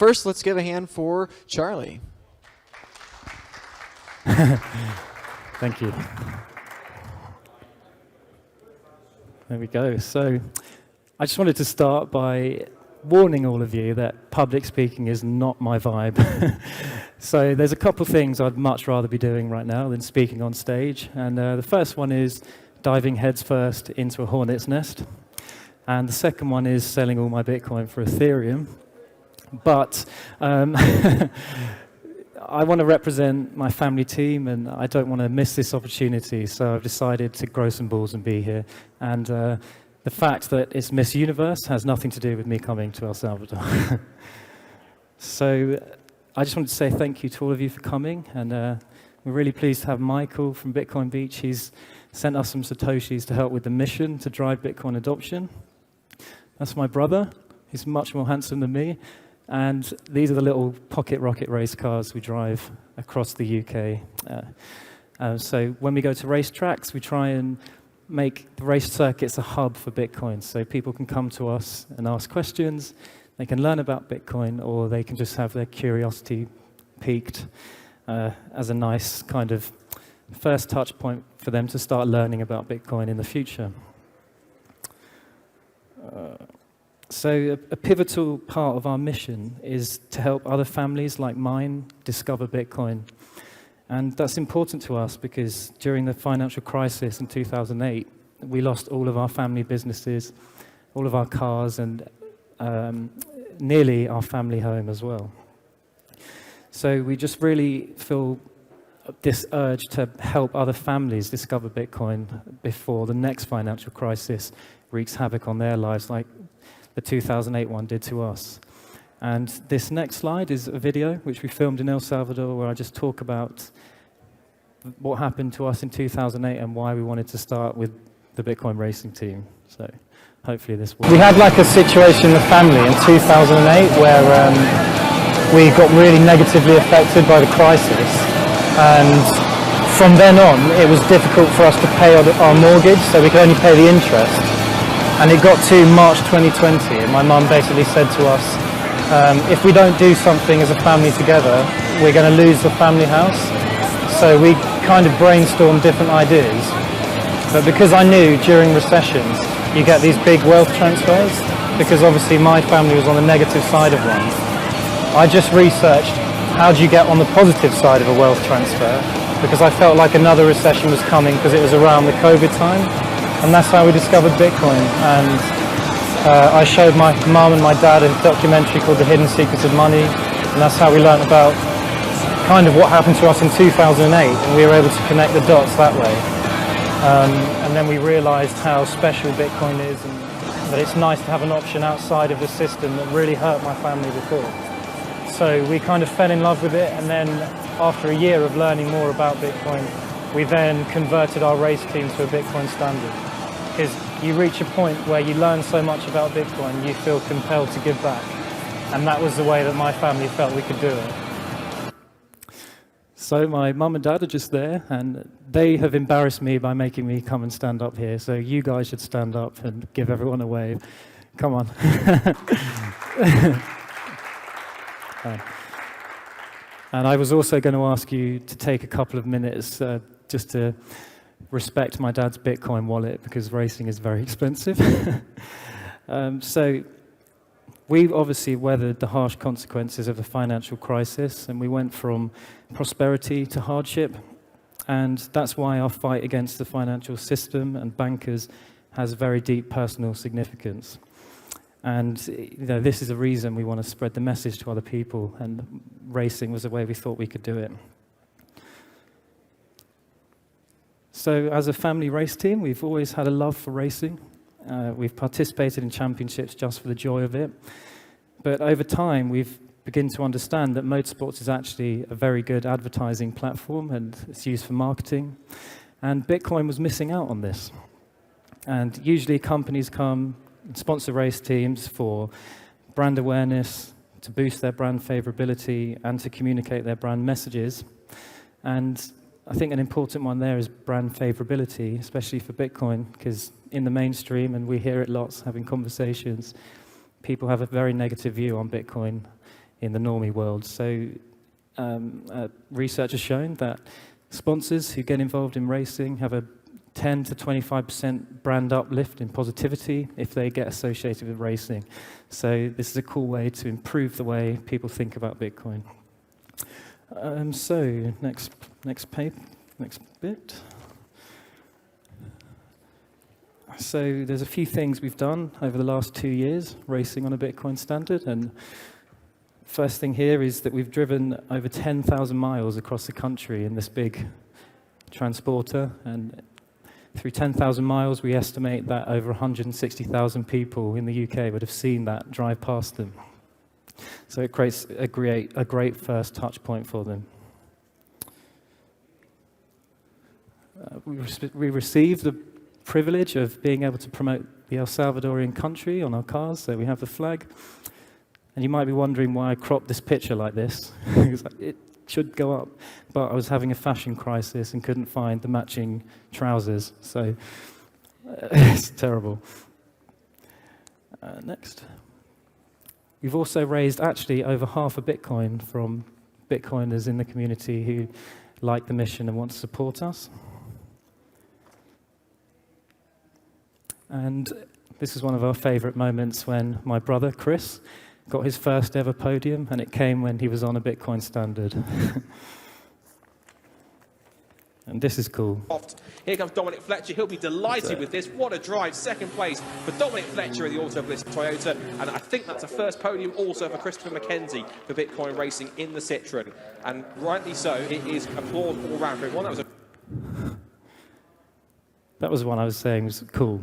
First, let's give a hand for Charlie. Thank you. There we go. So I just wanted to start by warning all of you that public speaking is not my vibe. So there's a couple of things I'd much rather be doing right now than speaking on stage. And the first one is diving headfirst into a hornet's nest. And the second one is selling all my Bitcoin for Ethereum. But I want to represent my family team, and I don't want to miss this opportunity, so I've decided to grow some balls and be here. And the fact that it's Miss Universe has nothing to do with me coming to El Salvador. So I just wanted to say thank you to all of you for coming, and we're really pleased to have Michael from Bitcoin Beach. He's sent us some Satoshis to help with the mission to drive Bitcoin adoption. That's my brother. He's much more handsome than me. And these are the little pocket rocket race cars we drive across the UK. So when we go to race tracks, we try and make the race circuits a hub for Bitcoin. So people can come to us and ask questions. They can learn about Bitcoin, or they can just have their curiosity piqued as a nice kind of first touch point for them to start learning about Bitcoin in the future. So a pivotal part of our mission is to help other families like mine discover Bitcoin. And that's important to us because during the financial crisis in 2008, we lost all of our family businesses, all of our cars, and nearly our family home as well. So we just really feel this urge to help other families discover Bitcoin before the next financial crisis wreaks havoc on their lives, like the 2008 one did to us. And this next slide is a video which we filmed in El Salvador, where I just talk about what happened to us in 2008 and why we wanted to start with the Bitcoin racing team. So hopefully this will. We had like a situation in the family in 2008 where we got really negatively affected by the crisis, and from then on it was difficult for us to pay our mortgage, so we could only pay the interest. And it got to March 2020, and my mum basically said to us, if we don't do something as a family together, we're going to lose the family house. So we kind of brainstormed different ideas. But because I knew during recessions, you get these big wealth transfers, because obviously my family was on the negative side of one, I just researched how do you get on the positive side of a wealth transfer, because I felt like another recession was coming because it was around the COVID time. And that's how we discovered Bitcoin. And I showed my mum and my dad a documentary called The Hidden Secrets of Money. And that's how we learned about kind of what happened to us in 2008. And we were able to connect the dots that way. And then we realized how special Bitcoin is, and that it's nice to have an option outside of the system that really hurt my family before. So we kind of fell in love with it. And then after a year of learning more about Bitcoin, we then converted our race team to a Bitcoin standard. Because you reach a point where you learn so much about Bitcoin, you feel compelled to give back. And that was the way that my family felt we could do it. So my mum and dad are just there, and they have embarrassed me by making me come and stand up here. So you guys should stand up and give everyone a wave. Come on. And I was also going to ask you to take a couple of minutes just to respect my dad's Bitcoin wallet, because racing is very expensive. So we've obviously weathered the harsh consequences of the financial crisis, and we went from prosperity to hardship. And that's why our fight against the financial system and bankers has very deep personal significance. And this is a reason we want to spread the message to other people, and racing was the way we thought we could do it. So as a family race team, we've always had a love for racing. We've participated in championships just for the joy of it. But over time, we've begun to understand that motorsports is actually a very good advertising platform, and it's used for marketing. And Bitcoin was missing out on this. And usually companies come and sponsor race teams for brand awareness, to boost their brand favorability, and to communicate their brand messages. And I think an important one there is brand favorability, especially for Bitcoin, because in the mainstream, and we hear it lots having conversations, people have a very negative view on Bitcoin in the normie world. So research has shown that sponsors who get involved in racing have a 10 to 25% brand uplift in positivity if they get associated with racing. So this is a cool way to improve the way people think about Bitcoin. So next bit. So there's a few things we've done over the last 2 years racing on a Bitcoin standard. And first thing here is that we've driven over 10,000 miles across the country in this big transporter. And through 10,000 miles, we estimate that over 160,000 people in the UK would have seen that drive past them. So it creates a great first touch point for them. We received the privilege of being able to promote the El Salvadorian country on our cars, so we have the flag. And you might be wondering why I cropped this picture like this. It should go up, but I was having a fashion crisis and couldn't find the matching trousers, so it's terrible. Next. We've also raised actually over half a Bitcoin from Bitcoiners in the community who like the mission and want to support us. And this is one of our favorite moments when my brother, Chris, got his first ever podium, and it came when he was on a Bitcoin standard. And this is cool. Here comes Dominic Fletcher. He'll be delighted with this. What a drive. Second place for Dominic Fletcher in the Auto Bliss Toyota. And I think that's a first podium also for Christopher Mackenzie for Bitcoin racing in the Citroen. And rightly so, it is applaud all round for everyone. That was one I was saying was cool.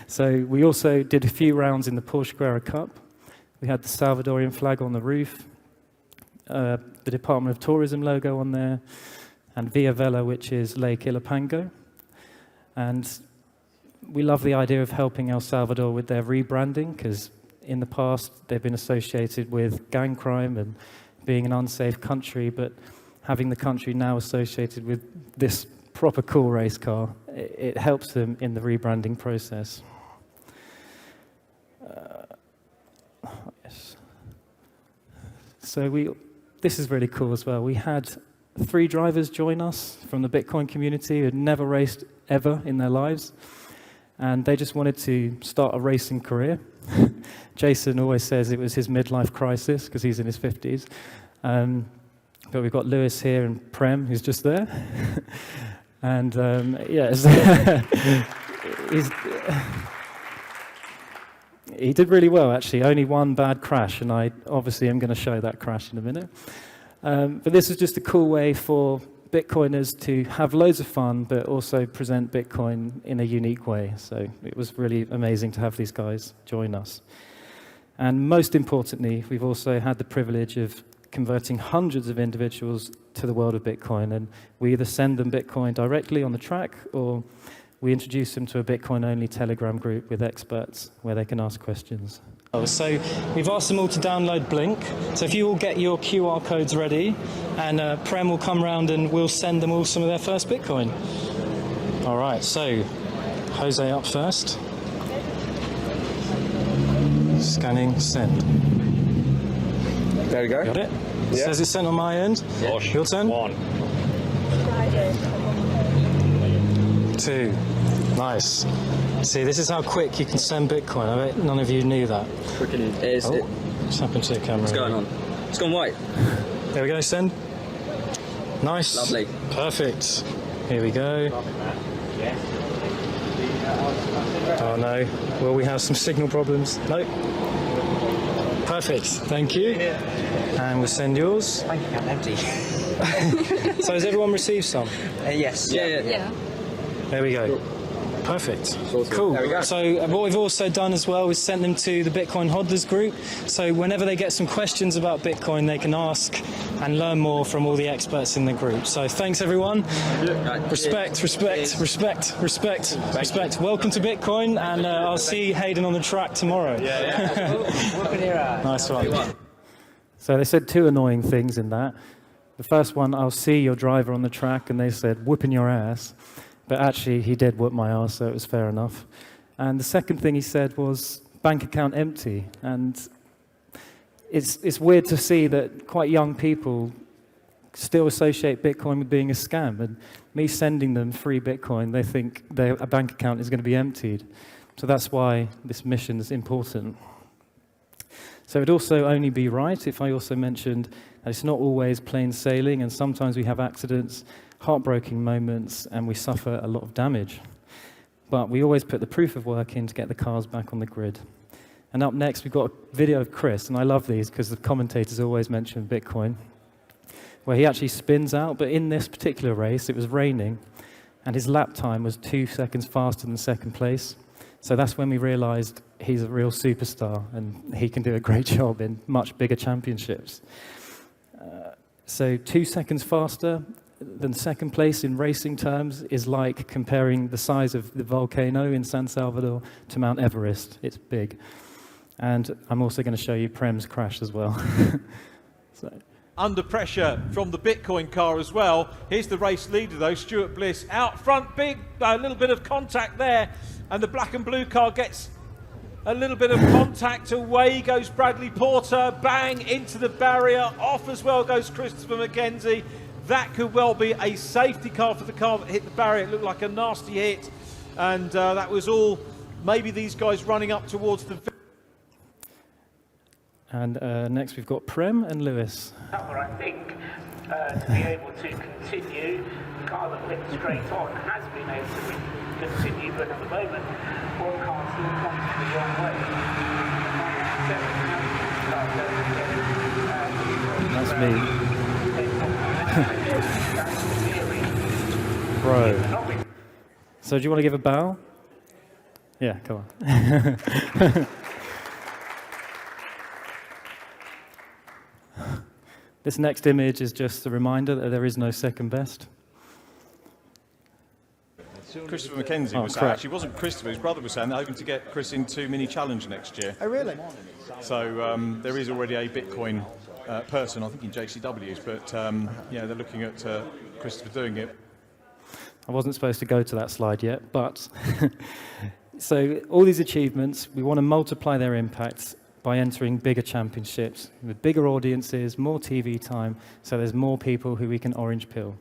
So we also did a few rounds in the Porsche Carrera Cup. We had the Salvadorian flag on the roof, the Department of Tourism logo on there, and Via Vela, which is Lake Ilopango. And we love the idea of helping El Salvador with their rebranding, because in the past they've been associated with gang crime and being an unsafe country, but having the country now associated with this proper cool race car, it helps them in the rebranding process. Yes. So this is really cool as well. We had 3 drivers join us from the Bitcoin community who had never raced ever in their lives, and they just wanted to start a racing career. Jason always says it was his midlife crisis because he's in his 50s. But we've got Lewis here and Prem, who's just there. And yes, he did really well, actually. Only one bad crash, and I obviously am going to show that crash in a minute. But this is just a cool way for Bitcoiners to have loads of fun, but also present Bitcoin in a unique way. So it was really amazing to have these guys join us. And most importantly, we've also had the privilege of converting hundreds of individuals to the world of Bitcoin, and we either send them Bitcoin directly on the track, or we introduce them to a Bitcoin-only Telegram group with experts where they can ask questions. So we've asked them all to download Blink. So if you all get your QR codes ready, and Prem will come round and we'll send them all some of their first Bitcoin. All right, so Jose up first. Scanning, send. There we go. Got it? Yeah. Says it's sent on my end. Gosh. Your turn. 1. 2. Nice. See, this is how quick you can send Bitcoin. I bet none of you knew that. Freaking What's happened to the camera? What's going on? It's gone white. There we go, send. Nice. Lovely. Perfect. Here we go. Oh no. Will we have some signal problems? No. Perfect. Thank you. And we'll send yours. Bank account empty. So has everyone received some? Yes. Yeah. There we go. Perfect. Cool. There we go. So what we've also done as well is sent them to the Bitcoin hodlers group. So whenever they get some questions about Bitcoin, they can ask and learn more from all the experts in the group. So thanks everyone. Respect. Welcome to Bitcoin, and I'll see Hayden on the track tomorrow. Nice one. So they said 2 annoying things in that. The first one, I'll see your driver on the track, and they said, whooping your ass. But actually, he did whoop my ass, so it was fair enough. And the second thing he said was, bank account empty. And it's weird to see that quite young people still associate Bitcoin with being a scam. And me sending them free Bitcoin, they think their bank account is going to be emptied. So that's why this mission is important. So it'd also only be right if I also mentioned that it's not always plain sailing, and sometimes we have accidents, heartbreaking moments, and we suffer a lot of damage. But we always put the proof of work in to get the cars back on the grid. And up next, we've got a video of Chris, and I love these because the commentators always mention Bitcoin, where he actually spins out, but in this particular race, it was raining, and his lap time was 2 seconds faster than second place. So that's when we realized he's a real superstar, and he can do a great job in much bigger championships. So 2 seconds faster than second place in racing terms is like comparing the size of the volcano in San Salvador to Mount Everest. It's big. And I'm also going to show you Prem's crash as well. So. Under pressure from the Bitcoin car as well. Here's the race leader though, Stuart Bliss out front, big, a little bit of contact there, and the black and blue car gets a little bit of contact. Away goes Bradley Porter, bang into the barrier, off as well goes Christopher Mackenzie. That could well be a safety car for the car that hit the barrier. It looked like a nasty hit, and that was all maybe these guys running up towards the... And next we've got Prem and Lewis. I think to be able to continue, the car that went straight on has been able to continue, but at the moment, one car still comes the wrong way. That's me. Bro. So do you want to give a bow? Yeah, come on. This next image is just a reminder that there is no second best. Christopher Mackenzie was saying, actually, it wasn't Christopher, his brother was saying they're hoping to get Chris into Mini Challenge next year. Oh, really? So there is already a Bitcoin person, I think in JCWs, but yeah, they're looking at Christopher doing it. I wasn't supposed to go to that slide yet, but so all these achievements, we want to multiply their impacts by entering bigger championships with bigger audiences, more TV time, so there's more people who we can orange pill.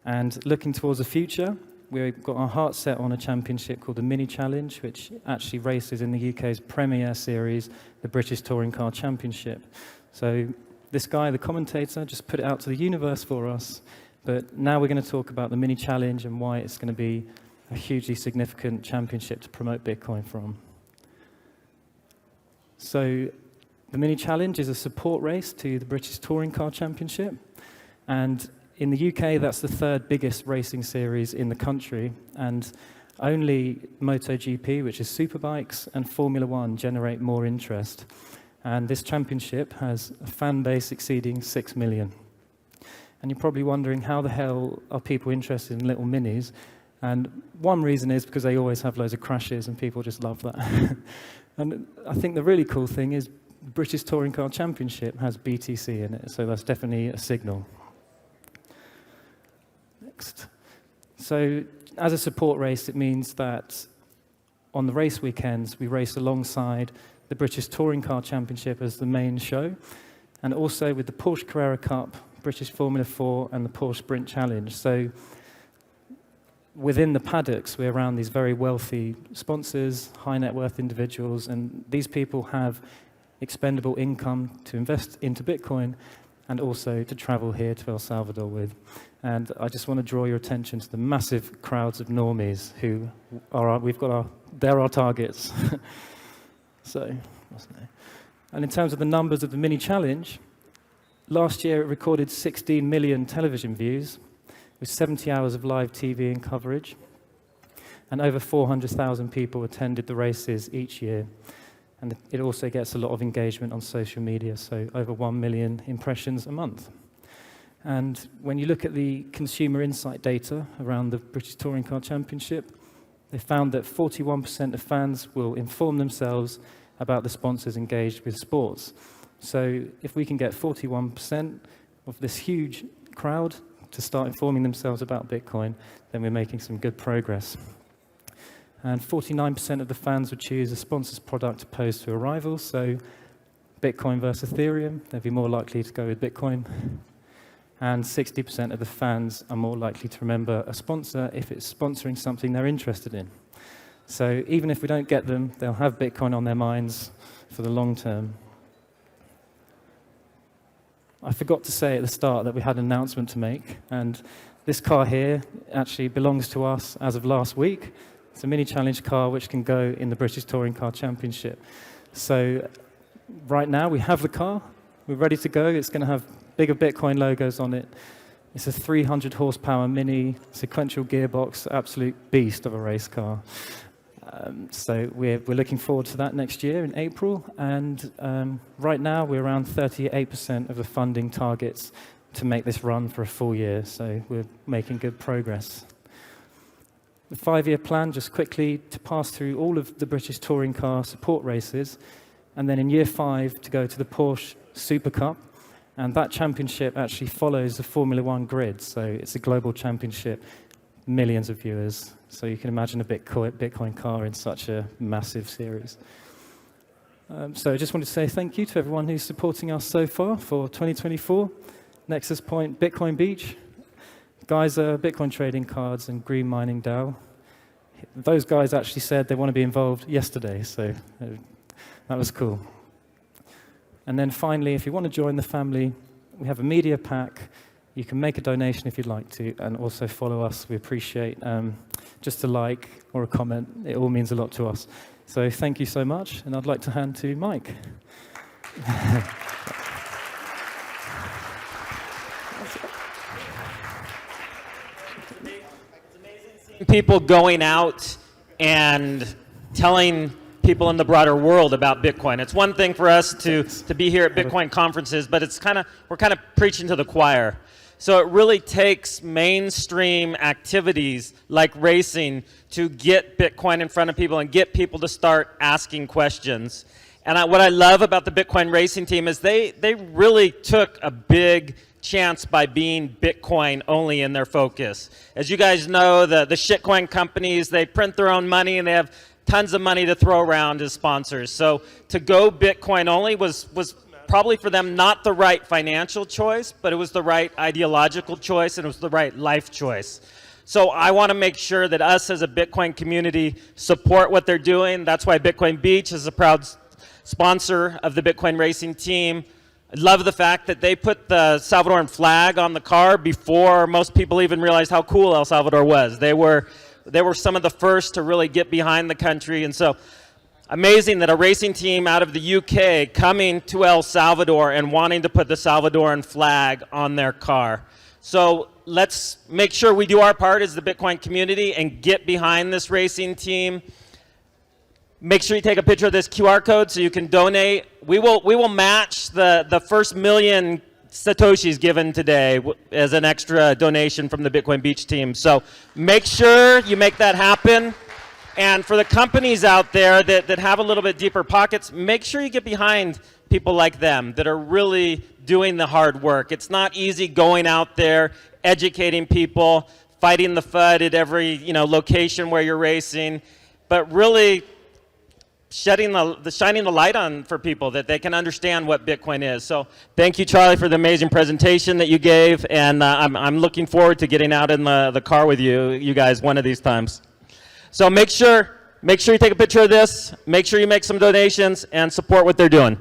And looking towards the future, we've got our heart set on a championship called the Mini Challenge, which actually races in the UK's premier series, the British Touring Car Championship. So this guy, the commentator, just put it out to the universe for us. But now we're going to talk about the Mini Challenge and why it's going to be a hugely significant championship to promote Bitcoin from. So the Mini Challenge is a support race to the British Touring Car Championship. And in the UK, that's the third biggest racing series in the country. And only MotoGP, which is superbikes, and Formula One generate more interest. And this championship has a fan base exceeding 6 million. And you're probably wondering, how the hell are people interested in little minis? And one reason is because they always have loads of crashes, and people just love that. And I think the really cool thing is the British Touring Car Championship has BTC in it, so that's definitely a signal. Next. So as a support race, it means that on the race weekends, we race alongside the British Touring Car Championship as the main show, and also with the Porsche Carrera Cup, British Formula 4, and the Porsche Sprint Challenge. So within the paddocks, we're around these very wealthy sponsors, high net worth individuals, and these people have expendable income to invest into Bitcoin and also to travel here to El Salvador with. And I just want to draw your attention to the massive crowds of normies who are they're our targets. So, and in terms of the numbers of the Mini Challenge, last year it recorded 16 million television views, with 70 hours of live TV and coverage, and over 400,000 people attended the races each year. And it also gets a lot of engagement on social media, so over 1 million impressions a month. And when you look at the consumer insight data around the British Touring Car Championship, they found that 41% of fans will inform themselves about the sponsors engaged with sports. So if we can get 41% of this huge crowd to start informing themselves about Bitcoin, then we're making some good progress. And 49% of the fans would choose a sponsor's product opposed to a rival, so Bitcoin versus Ethereum, they'd be more likely to go with Bitcoin. And 60% of the fans are more likely to remember a sponsor if it's sponsoring something they're interested in. So even if we don't get them, they'll have Bitcoin on their minds for the long term. I forgot to say at the start that we had an announcement to make, and this car here actually belongs to us as of last week. It's a mini challenge car which can go in the British Touring Car Championship. So right now we have the car, we're ready to go. It's going to have bigger Bitcoin logos on it. It's a 300 horsepower mini sequential gearbox, absolute beast of a race car. So we're looking forward to that next year in April. And right now we're around 38% of the funding targets to make this run for a full year. So we're making good progress. The 5-year plan, just quickly, to pass through all of the British Touring Car support races, and then in year 5 to go to the Porsche Super Cup. And that championship actually follows the Formula One grid, so it's a global championship, millions of viewers. So you can imagine a Bitcoin car in such a massive series. So I just wanted to say thank you to everyone who's supporting us so far for 2024. Nexus Point, Bitcoin Beach, Geyser, Bitcoin Trading Cards, and Green Mining DAO. Those guys actually said they want to be involved yesterday, so that was cool. And then finally, if you want to join the family, we have a media pack. You can make a donation if you'd like to, and also follow us. We appreciate just a like or a comment. It all means a lot to us. So thank you so much, and I'd like to hand to Mike. People going out and telling people in the broader world about Bitcoin. It's one thing for us to be here at Bitcoin conferences, but we're kind of preaching to the choir. So it really takes mainstream activities like racing to get Bitcoin in front of people and get people to start asking questions. And what I love about the Bitcoin racing team is they really took a big chance by being Bitcoin only in their focus. As you guys know, the shitcoin companies, they print their own money and they have tons of money to throw around as sponsors. So to go Bitcoin only was probably for them not the right financial choice, but it was the right ideological choice and it was the right life choice. So I want to make sure that us as a Bitcoin community support what they're doing. That's why Bitcoin Beach is a proud sponsor of the Bitcoin racing team. I love the fact that they put the Salvadoran flag on the car before most people even realized how cool El Salvador was. They were some of the first to really get behind the country. And so amazing that a racing team out of the UK coming to El Salvador and wanting to put the Salvadoran flag on their car. So let's make sure we do our part as the Bitcoin community and get behind this racing team. Make sure you take a picture of this QR code so you can donate. We will match the first 1 million Satoshis given today as an extra donation from the Bitcoin Beach team. So make sure you make that happen. And for the companies out there that have a little bit deeper pockets, make sure you get behind people like them that are really doing the hard work. It's not easy going out there, educating people, fighting the FUD at every location where you're racing, but really shining the light on for people that they can understand what Bitcoin is. So thank you, Charlie, for the amazing presentation that you gave, and I'm looking forward to getting out in the car with you guys one of these times. So make sure you take a picture of this, make sure you make some donations, and support what they're doing.